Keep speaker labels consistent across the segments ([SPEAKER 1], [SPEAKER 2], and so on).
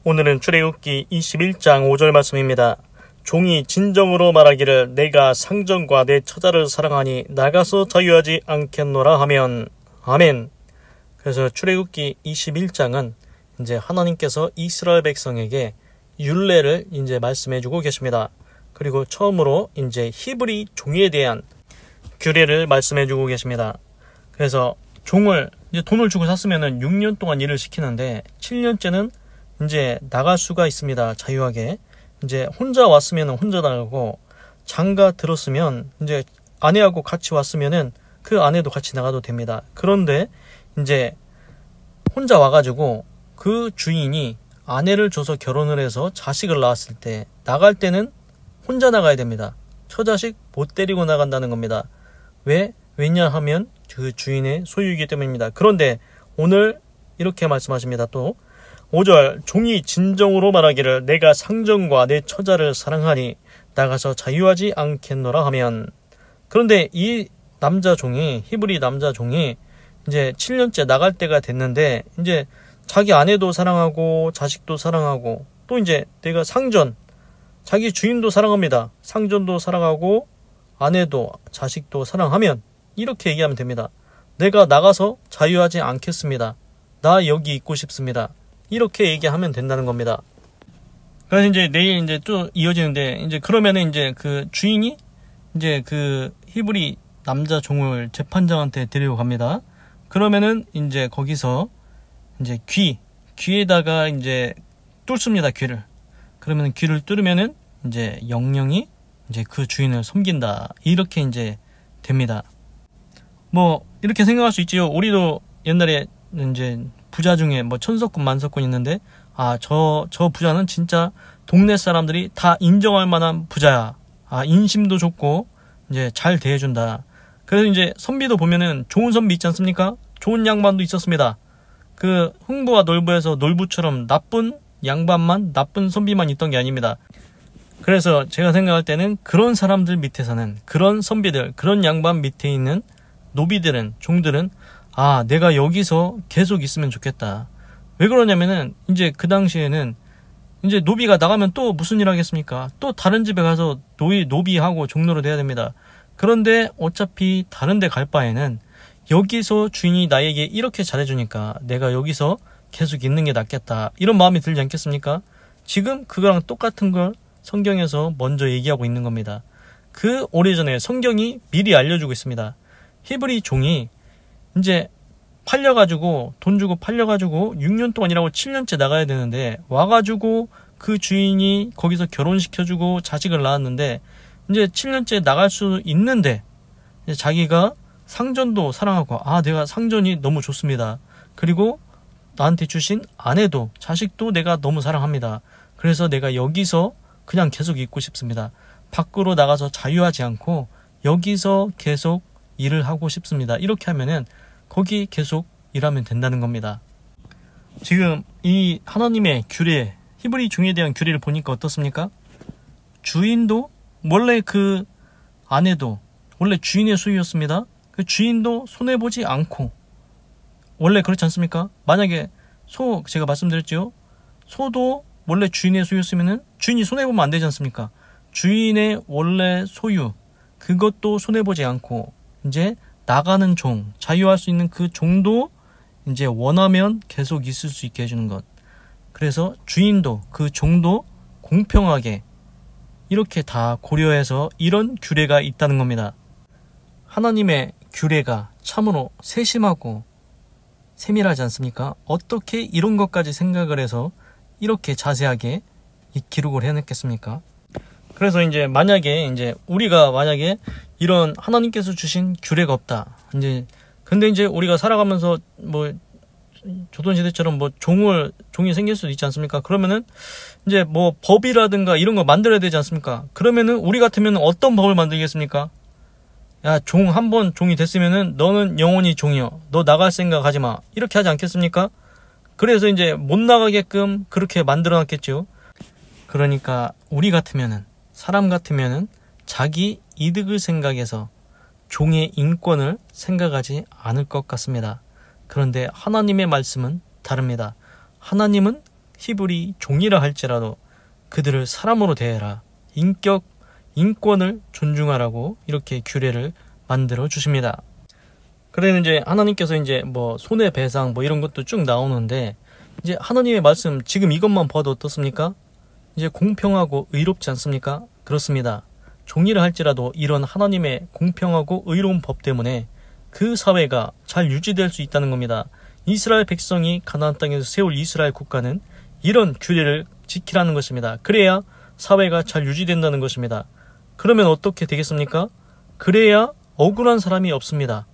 [SPEAKER 1] 오늘은 출애굽기 21장 5절 말씀입니다. 종이 진정으로 말하기를 내가 상전과 내 처자를 사랑하니 나가서 자유하지 않겠노라 하면 아멘. 그래서 출애굽기 21장은 이제 하나님께서 이스라엘 백성에게 율례를 이제 말씀해주고 계십니다. 그리고 처음으로 이제 히브리 종에 대한 규례를 말씀해주고 계십니다. 그래서 종을 이제 돈을 주고 샀으면은 6년 동안 일을 시키는데 7년째는 이제 나갈 수가 있습니다. 자유하게. 이제 혼자 왔으면 혼자 나가고, 장가 들었으면 이제 아내하고 같이 왔으면은 그 아내도 같이 나가도 됩니다. 그런데 이제 혼자 와가지고 그 주인이 아내를 줘서 결혼을 해서 자식을 낳았을 때 나갈 때는 혼자 나가야 됩니다. 처자식 못 데리고 나간다는 겁니다. 왜냐하면 그 주인의 소유이기 때문입니다. 그런데 오늘 이렇게 말씀하십니다. 또 5절 종이 진정으로 말하기를 내가 상전과 내 처자를 사랑하니 나가서 자유하지 않겠노라 하면, 그런데 이 남자 종이, 히브리 남자 종이 이제 7년째 나갈 때가 됐는데 이제 자기 아내도 사랑하고 자식도 사랑하고 또 이제 내가 상전, 자기 주인도 사랑합니다. 상전도 사랑하고 아내도 자식도 사랑하면 이렇게 얘기하면 됩니다. 내가 나가서 자유하지 않겠습니다. 나 여기 있고 싶습니다. 이렇게 얘기하면 된다는 겁니다. 그래서 이제 내일 이제 또 이어지는데, 이제 그러면은 이제 그 주인이 이제 그 히브리 남자 종을 재판장한테 데리고 갑니다. 그러면은 이제 거기서 이제 귀에다가 이제 뚫습니다. 귀를. 그러면 귀를 뚫으면은 이제 영영이 이제 그 주인을 섬긴다. 이렇게 이제 됩니다. 뭐 이렇게 생각할 수 있지요. 우리도 옛날에 이제 부자 중에 뭐 천석군 만석군 있는데, 저 부자는 진짜 동네 사람들이 다 인정할 만한 부자야. 인심도 좋고 이제 잘 대해준다. 그래서 이제 선비도 보면은 좋은 선비 있지 않습니까? 좋은 양반도 있었습니다. 그 흥부와 놀부에서 놀부처럼 나쁜 양반만, 나쁜 선비만 있던 게 아닙니다. 그래서 제가 생각할 때는 그런 사람들 밑에서는, 그런 선비들, 그런 양반 밑에 있는 노비들은, 종들은 내가 여기서 계속 있으면 좋겠다. 왜 그러냐면은 이제 그 당시에는 이제 노비가 나가면 또 무슨 일 하겠습니까? 또 다른 집에 가서 노비하고 종로를 해야 됩니다. 그런데 어차피 다른 데 갈 바에는 여기서 주인이 나에게 이렇게 잘해주니까 내가 여기서 계속 있는 게 낫겠다. 이런 마음이 들지 않겠습니까? 지금 그거랑 똑같은 걸 성경에서 먼저 얘기하고 있는 겁니다. 그 오래전에 성경이 미리 알려주고 있습니다. 히브리 종이 이제 팔려가지고, 돈 주고 팔려가지고 6년 동안 일하고 7년째 나가야 되는데, 와가지고 그 주인이 거기서 결혼시켜주고 자식을 낳았는데 이제 7년째 나갈 수 있는데, 이제 자기가 상전도 사랑하고, 내가 상전이 너무 좋습니다. 그리고 나한테 주신 아내도 자식도 내가 너무 사랑합니다. 그래서 내가 여기서 그냥 계속 있고 싶습니다. 밖으로 나가서 자유하지 않고 여기서 계속 일을 하고 싶습니다. 이렇게 하면은 거기 계속 일하면 된다는 겁니다. 지금 이 하나님의 규례, 히브리 종에 대한 규례를 보니까 어떻습니까? 주인도 원래 그 아내도 원래 주인의 소유였습니다. 그 주인도 손해보지 않고, 원래 그렇지 않습니까? 만약에 제가 말씀드렸죠. 소도 원래 주인의 소유였으면은 주인이 손해보면 안 되지 않습니까? 주인의 원래 소유, 그것도 손해보지 않고 이제 나가는 종, 자유할 수 있는 그 종도 이제 원하면 계속 있을 수 있게 해주는 것. 그래서 주인도 그 종도 공평하게 이렇게 다 고려해서 이런 규례가 있다는 겁니다. 하나님의 규례가 참으로 세심하고 세밀하지 않습니까? 어떻게 이런 것까지 생각을 해서 이렇게 자세하게 기록을 해냈겠습니까? 그래서 이제 우리가 만약에 이런 하나님께서 주신 규례가 없다. 근데 이제 우리가 살아가면서 뭐 조선시대처럼 뭐 종이 생길 수도 있지 않습니까? 그러면은 이제 뭐 법이라든가 이런 거 만들어야 되지 않습니까? 그러면은 우리 같으면 어떤 법을 만들겠습니까? 야, 한 번 종이 됐으면은 너는 영원히 종이여. 너 나갈 생각 하지 마. 이렇게 하지 않겠습니까? 그래서 이제 못 나가게끔 그렇게 만들어 놨겠죠. 그러니까 사람 같으면은 자기 이득을 생각해서 종의 인권을 생각하지 않을 것 같습니다. 그런데 하나님의 말씀은 다릅니다. 하나님은 히브리 종이라 할지라도 그들을 사람으로 대해라. 인권을 존중하라고 이렇게 규례를 만들어 주십니다. 그래서 이제 하나님께서 이제 뭐 손해배상 뭐 이런 것도 쭉 나오는데, 이제 하나님의 말씀 지금 이것만 봐도 어떻습니까? 이제 공평하고 의롭지 않습니까? 그렇습니다. 종이라 할지라도 이런 하나님의 공평하고 의로운 법 때문에 그 사회가 잘 유지될 수 있다는 겁니다. 이스라엘 백성이 가나안 땅에서 세울 이스라엘 국가는 이런 규례를 지키라는 것입니다. 그래야 사회가 잘 유지된다는 것입니다. 그러면 어떻게 되겠습니까? 그래야 억울한 사람이 없습니다.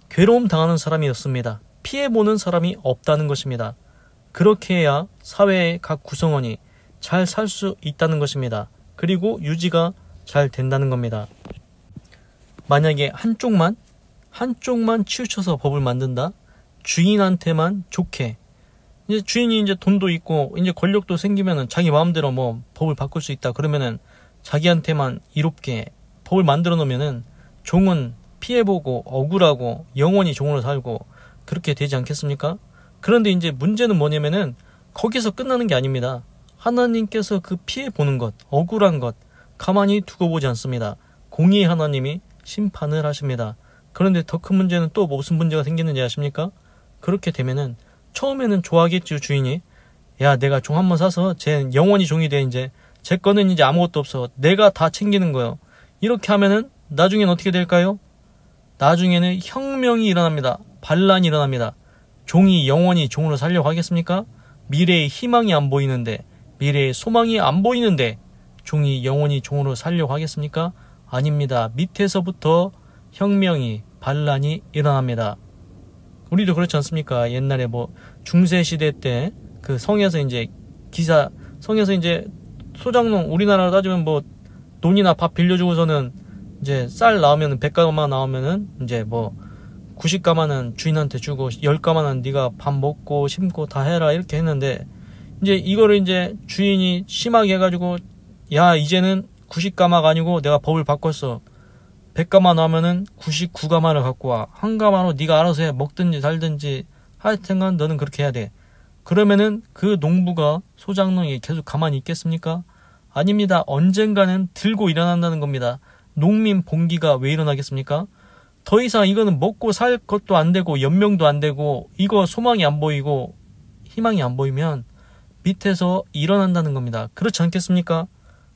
[SPEAKER 1] 괴로움 당하는 사람이 없습니다. 피해보는 사람이 없다는 것입니다. 그렇게 해야 사회의 각 구성원이 잘 살 수 있다는 것입니다. 그리고 유지가 잘 된다는 겁니다. 만약에 한쪽만 치우쳐서 법을 만든다? 주인한테만 좋게. 이제 주인이 이제 돈도 있고 이제 권력도 생기면은 자기 마음대로 뭐 법을 바꿀 수 있다. 그러면은 자기한테만 이롭게 법을 만들어 놓으면은 종은 피해보고 억울하고 영원히 종으로 살고 그렇게 되지 않겠습니까? 그런데 이제 문제는 뭐냐면은 거기서 끝나는 게 아닙니다. 하나님께서 그 피해보는 것, 억울한 것 가만히 두고 보지 않습니다. 공의의 하나님이 심판을 하십니다. 그런데 더 큰 문제는 또 무슨 문제가 생기는지 아십니까? 그렇게 되면은 처음에는 좋아하겠죠, 주인이. 야, 내가 종 한번 사서 쟤 영원히 종이 돼. 이제 제 거는 이제 아무것도 없어. 내가 다 챙기는 거예요. 이렇게 하면은 나중엔 어떻게 될까요? 나중에는 혁명이 일어납니다. 반란이 일어납니다. 종이 영원히 종으로 살려고 하겠습니까? 미래의 희망이 안 보이는데, 미래의 소망이 안 보이는데 종이 영원히 종으로 살려고 하겠습니까? 아닙니다. 밑에서부터 혁명이, 반란이 일어납니다. 우리도 그렇지 않습니까? 옛날에 뭐 중세시대 때 그 성에서 이제 성에서 이제 소장농, 우리나라로 따지면 뭐 돈이나 밥 빌려주고서는 이제 쌀 나오면 100가마 나오면은 이제 뭐 90가마는 주인한테 주고 10가마는 네가 밥 먹고 심고 다 해라 이렇게 했는데, 이제 이거를 이제 주인이 심하게 해가지고 야, 이제는 90가마가 아니고 내가 법을 바꿨어. 100가마 나오면은 99가마를 갖고 와. 한 가마로 네가 알아서 해. 먹든지 살든지 하여튼간 너는 그렇게 해야 돼. 그러면은 그 농부가, 소장농이 계속 가만히 있겠습니까? 아닙니다. 언젠가는 들고 일어난다는 겁니다. 농민 봉기가 왜 일어나겠습니까? 더 이상 이거는 먹고 살 것도 안 되고 연명도 안 되고 이거 소망이 안 보이고 희망이 안 보이면 밑에서 일어난다는 겁니다. 그렇지 않겠습니까?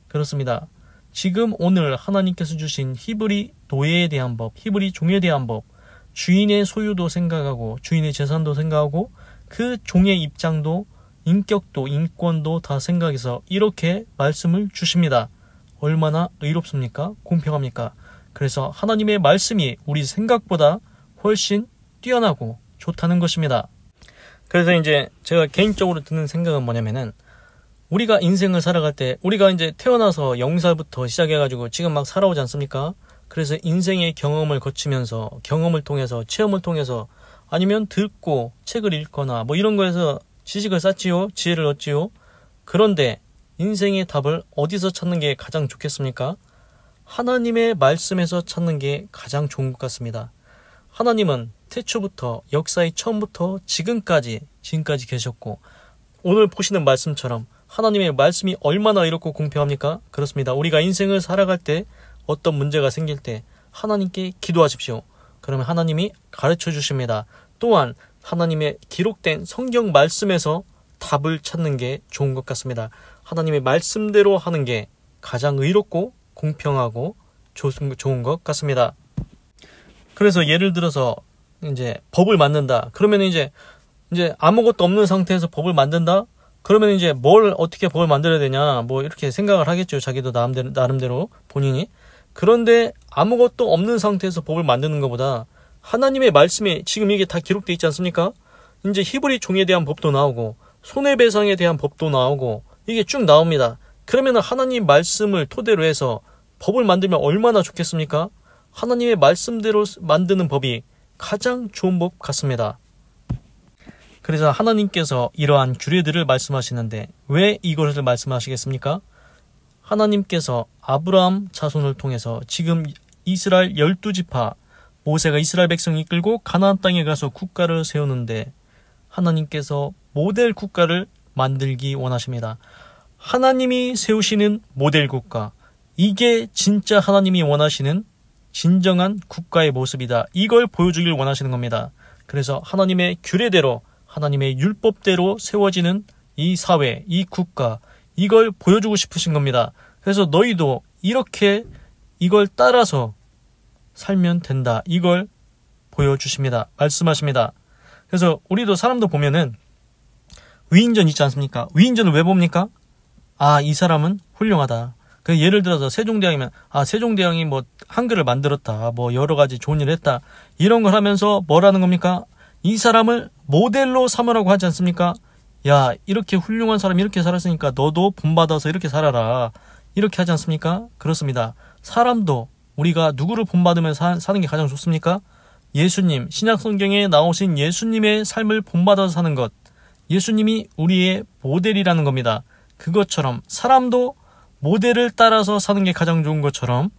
[SPEAKER 1] 그렇습니다. 지금 오늘 하나님께서 주신 히브리 노예에 대한 법, 히브리 종에 대한 법, 주인의 소유도 생각하고 주인의 재산도 생각하고 그 종의 입장도 인격도 인권도 다 생각해서 이렇게 말씀을 주십니다. 얼마나 의롭습니까? 공평합니까? 그래서 하나님의 말씀이 우리 생각보다 훨씬 뛰어나고 좋다는 것입니다. 그래서 이제 제가 개인적으로 드는 생각은 뭐냐면은, 우리가 인생을 살아갈 때 우리가 이제 태어나서 0살부터 시작해가지고 지금 막 살아오지 않습니까? 그래서 인생의 경험을 거치면서, 경험을 통해서, 체험을 통해서, 아니면 듣고 책을 읽거나 뭐 이런 거에서 지식을 쌓지요, 지혜를 얻지요. 그런데 인생의 답을 어디서 찾는 게 가장 좋겠습니까? 하나님의 말씀에서 찾는 게 가장 좋은 것 같습니다. 하나님은 태초부터, 역사의 처음부터 지금까지 계셨고, 오늘 보시는 말씀처럼 하나님의 말씀이 얼마나 이롭고 공평합니까? 그렇습니다. 우리가 인생을 살아갈 때 어떤 문제가 생길 때 하나님께 기도하십시오. 그러면 하나님이 가르쳐 주십니다. 또한 하나님의 기록된 성경 말씀에서 답을 찾는 게 좋은 것 같습니다. 하나님의 말씀대로 하는 게 가장 의롭고 공평하고 좋은 것 같습니다. 그래서 예를 들어서 이제 법을 만든다. 그러면 이제 아무것도 없는 상태에서 법을 만든다? 그러면 이제 뭘 어떻게 법을 만들어야 되냐, 뭐 이렇게 생각을 하겠죠. 자기도 나름대로 본인이. 그런데 아무것도 없는 상태에서 법을 만드는 것보다 하나님의 말씀에 지금 이게 다 기록되어 있지 않습니까? 이제 히브리 종에 대한 법도 나오고 손해배상에 대한 법도 나오고 이게 쭉 나옵니다. 그러면 하나님 말씀을 토대로 해서 법을 만들면 얼마나 좋겠습니까? 하나님의 말씀대로 만드는 법이 가장 좋은 법 같습니다. 그래서 하나님께서 이러한 규례들을 말씀하시는데 왜 이것을 말씀하시겠습니까? 하나님께서 아브라함 자손을 통해서 지금 이스라엘 12지파, 모세가 이스라엘 백성을 이끌고 가나안 땅에 가서 국가를 세우는데 하나님께서 모델 국가를 만들기 원하십니다. 하나님이 세우시는 모델 국가, 이게 진짜 하나님이 원하시는 진정한 국가의 모습이다. 이걸 보여주길 원하시는 겁니다. 그래서 하나님의 규례대로, 하나님의 율법대로 세워지는 이 사회, 이 국가, 이걸 보여주고 싶으신 겁니다. 그래서 너희도 이렇게 이걸 따라서 살면 된다. 이걸 보여주십니다. 말씀하십니다. 그래서 우리도 사람도 보면은 위인전 있지 않습니까? 위인전을 왜 봅니까? 아, 이 사람은 훌륭하다. 그 예를 들어서 세종대왕이면 세종대왕이 뭐 한글을 만들었다. 뭐 여러 가지 좋은 일을 했다. 이런 걸 하면서 뭐라는 겁니까? 이 사람을 모델로 삼으라고 하지 않습니까? 야, 이렇게 훌륭한 사람이 이렇게 살았으니까 너도 본받아서 이렇게 살아라. 이렇게 하지 않습니까? 그렇습니다. 사람도 우리가 누구를 본받으면 사는 게 가장 좋습니까? 예수님, 신약 성경에 나오신 예수님의 삶을 본받아서 사는 것. 예수님이 우리의 모델이라는 겁니다. 그것처럼 사람도 모델을 따라서 사는 게 가장 좋은 것처럼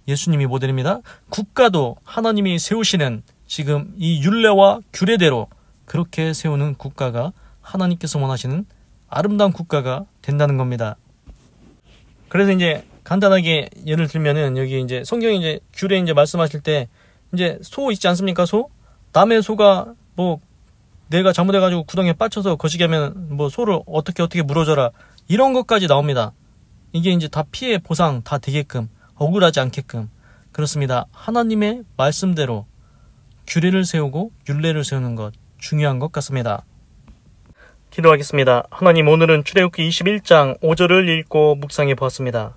[SPEAKER 1] 예수님이 모델입니다. 국가도 하나님이 세우시는 지금 이 율례와 규례대로 그렇게 세우는 국가가 하나님께서 원하시는 아름다운 국가가 된다는 겁니다. 그래서 이제 간단하게 예를 들면은 여기 이제 성경에 이제 규례 이제 말씀하실 때 이제 소 있지 않습니까? 소? 남의 소가 뭐 내가 잘못해가지고 구덩이에 빠져서 거시기 하면 뭐 소를 어떻게 물어줘라. 이런 것까지 나옵니다. 이게 이제 다 피해 보상 다 되게끔, 억울하지 않게끔. 그렇습니다. 하나님의 말씀대로 규례를 세우고 율례를 세우는 것 중요한 것 같습니다. 기도하겠습니다. 하나님, 오늘은 출애굽기 21장 5절을 읽고 묵상해 보았습니다.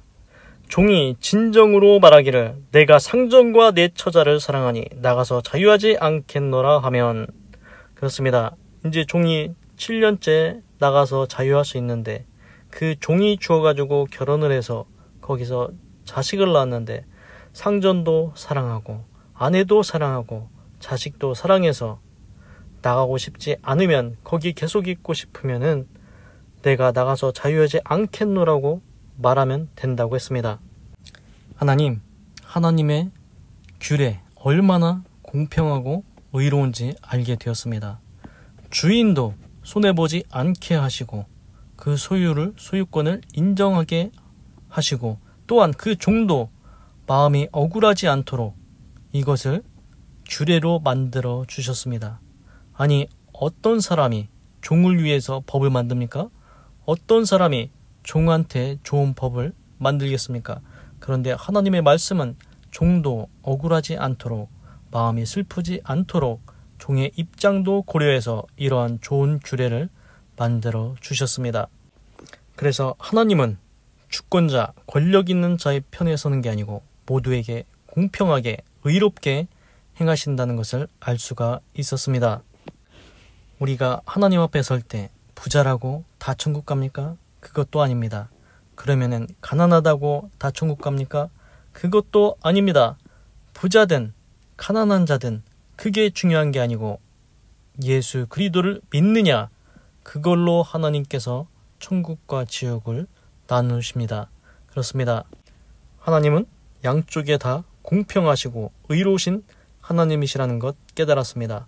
[SPEAKER 1] 종이 진정으로 말하기를 내가 상전과 내 처자를 사랑하니 나가서 자유하지 않겠노라 하면, 그렇습니다. 이제 종이 7년째 나가서 자유할 수 있는데 그 종이 주어가지고 결혼을 해서 거기서 자식을 낳았는데 상전도 사랑하고 아내도 사랑하고 자식도 사랑해서 나가고 싶지 않으면, 거기 계속 있고 싶으면은 내가 나가서 자유하지 않겠노라고 말하면 된다고 했습니다. 하나님, 하나님의 규례 얼마나 공평하고 의로운지 알게 되었습니다. 주인도 손해보지 않게 하시고 그 소유권을 인정하게 하시고, 또한 그 종도 마음이 억울하지 않도록 이것을 규례로 만들어 주셨습니다. 아니, 어떤 사람이 종을 위해서 법을 만듭니까? 어떤 사람이 종한테 좋은 법을 만들겠습니까? 그런데 하나님의 말씀은 종도 억울하지 않도록, 마음이 슬프지 않도록 종의 입장도 고려해서 이러한 좋은 규례를 만들어 주셨습니다. 그래서 하나님은 주권자, 권력 있는 자의 편에 서는 게 아니고 모두에게 공평하게 의롭게 행하신다는 것을 알 수가 있었습니다. 우리가 하나님 앞에 설 때 부자라고 다 천국 갑니까? 그것도 아닙니다. 그러면은 가난하다고 다 천국 갑니까? 그것도 아닙니다. 부자든 가난한 자든 그게 중요한 게 아니고 예수 그리스도를 믿느냐, 그걸로 하나님께서 천국과 지옥을 나누십니다. 그렇습니다. 하나님은 양쪽에 다 공평하시고 의로우신 하나님이시라는 것 깨달았습니다.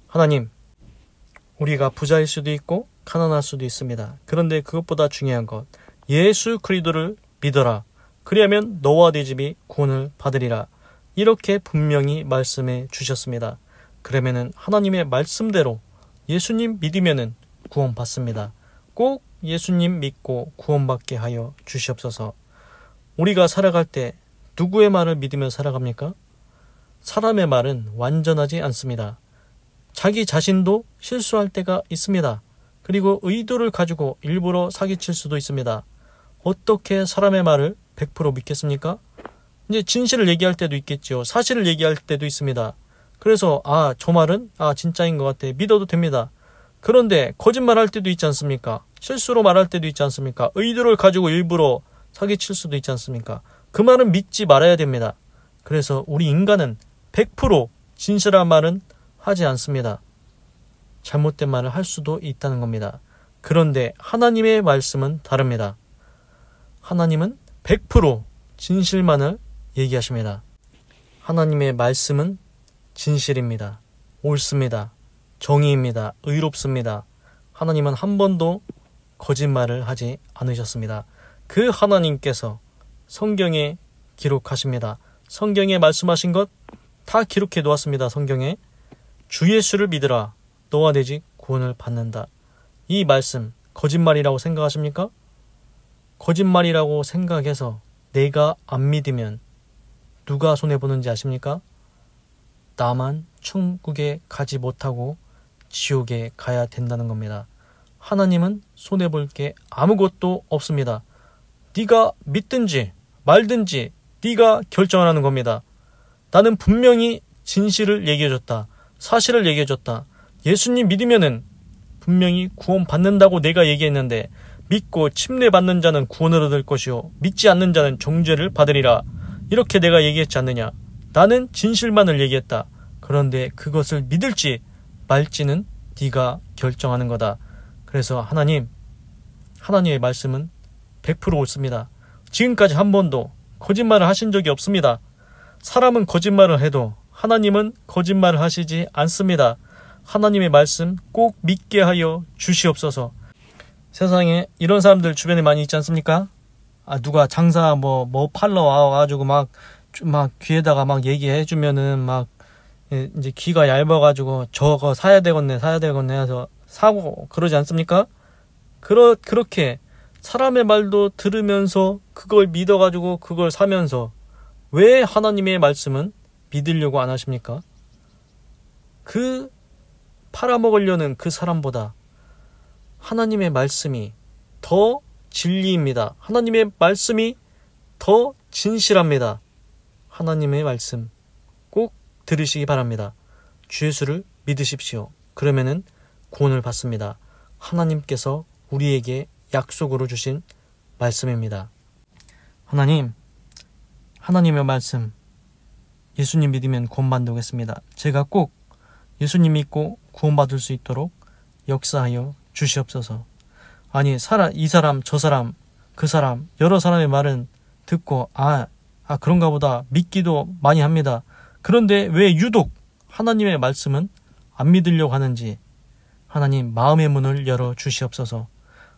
[SPEAKER 1] 하나님, 우리가 부자일 수도 있고 가난할 수도 있습니다. 그런데 그것보다 중요한 것, 예수 그리스도를 믿어라. 그리하면 너와 네 집이 구원을 받으리라. 이렇게 분명히 말씀해 주셨습니다. 그러면은 하나님의 말씀대로 예수님 믿으면은 구원 받습니다. 꼭 예수님 믿고 구원받게 하여 주시옵소서. 우리가 살아갈 때 누구의 말을 믿으며 살아갑니까? 사람의 말은 완전하지 않습니다. 자기 자신도 실수할 때가 있습니다. 그리고 의도를 가지고 일부러 사기칠 수도 있습니다. 어떻게 사람의 말을 100% 믿겠습니까? 이제 진실을 얘기할 때도 있겠죠. 사실을 얘기할 때도 있습니다. 그래서 저 말은 진짜인 것 같아, 믿어도 됩니다. 그런데 거짓말할 때도 있지 않습니까? 실수로 말할 때도 있지 않습니까? 의도를 가지고 일부러 사기칠 수도 있지 않습니까? 그 말은 믿지 말아야 됩니다. 그래서 우리 인간은 100% 진실한 말은 하지 않습니다. 잘못된 말을 할 수도 있다는 겁니다. 그런데 하나님의 말씀은 다릅니다. 하나님은 100% 진실만을 얘기하십니다. 하나님의 말씀은 진실입니다. 옳습니다. 정의입니다. 의롭습니다. 하나님은 한 번도 거짓말을 하지 않으셨습니다. 그 하나님께서 성경에 기록하십니다. 성경에 말씀하신 것 다 기록해 놓았습니다. 성경에 주 예수를 믿으라 너와 내 집 구원을 받는다. 이 말씀 거짓말이라고 생각하십니까? 거짓말이라고 생각해서 내가 안 믿으면 누가 손해보는지 아십니까? 나만 천국에 가지 못하고 지옥에 가야 된다는 겁니다. 하나님은 손해볼 게 아무것도 없습니다. 네가 믿든지 말든지 네가 결정하라는 겁니다. 나는 분명히 진실을 얘기해줬다. 사실을 얘기해줬다. 예수님 믿으면은 분명히 구원 받는다고 내가 얘기했는데 믿고 침례받는 자는 구원을 얻을 것이요 믿지 않는 자는 정죄를 받으리라. 이렇게 내가 얘기했지 않느냐. 나는 진실만을 얘기했다. 그런데 그것을 믿을지 말지는 네가 결정하는 거다. 그래서 하나님의 말씀은 100% 옳습니다. 지금까지 한 번도 거짓말을 하신 적이 없습니다. 사람은 거짓말을 해도 하나님은 거짓말을 하시지 않습니다. 하나님의 말씀 꼭 믿게 하여 주시옵소서. 세상에 이런 사람들 주변에 많이 있지 않습니까? 누가 장사 뭐 팔러 와가지고 막 귀에다가 막 얘기해 주면은 막 이제 귀가 얇아가지고 저거 사야 되겠네 해서 사고 그러지 않습니까? 그렇게 사람의 말도 들으면서 그걸 믿어가지고 그걸 사면서 왜 하나님의 말씀은 믿으려고 안 하십니까? 그 팔아먹으려는 그 사람보다 하나님의 말씀이 더 진리입니다. 하나님의 말씀이 더 진실합니다. 하나님의 말씀 꼭 들으시기 바랍니다. 주 예수를 믿으십시오. 그러면은 구원을 받습니다. 하나님께서 우리에게 약속으로 주신 말씀입니다. 하나님의 말씀 예수님 믿으면 구원받겠습니다. 제가 꼭 예수님 믿고 구원받을 수 있도록 역사하여 주시옵소서. 아니 이 사람 저 사람 그 사람 여러 사람의 말은 듣고 그런가 보다 믿기도 많이 합니다. 그런데 왜 유독 하나님의 말씀은 안 믿으려고 하는지 하나님 마음의 문을 열어 주시옵소서.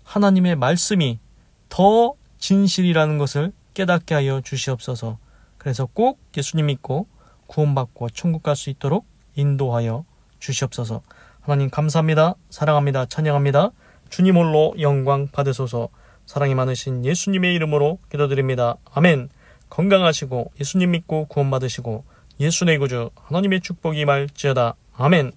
[SPEAKER 1] 하나님의 말씀이 더 진실이라는 것을 깨닫게 하여 주시옵소서. 그래서 꼭 예수님 믿고 구원받고 천국 갈 수 있도록 인도하여 주시옵소서. 하나님 감사합니다. 사랑합니다. 찬양합니다. 주님 홀로 영광 받으소서. 사랑이 많으신 예수님의 이름으로 기도드립니다. 아멘. 건강하시고 예수님 믿고 구원받으시고 예수 내 구주 하나님의 축복이 임할지어다. 아멘.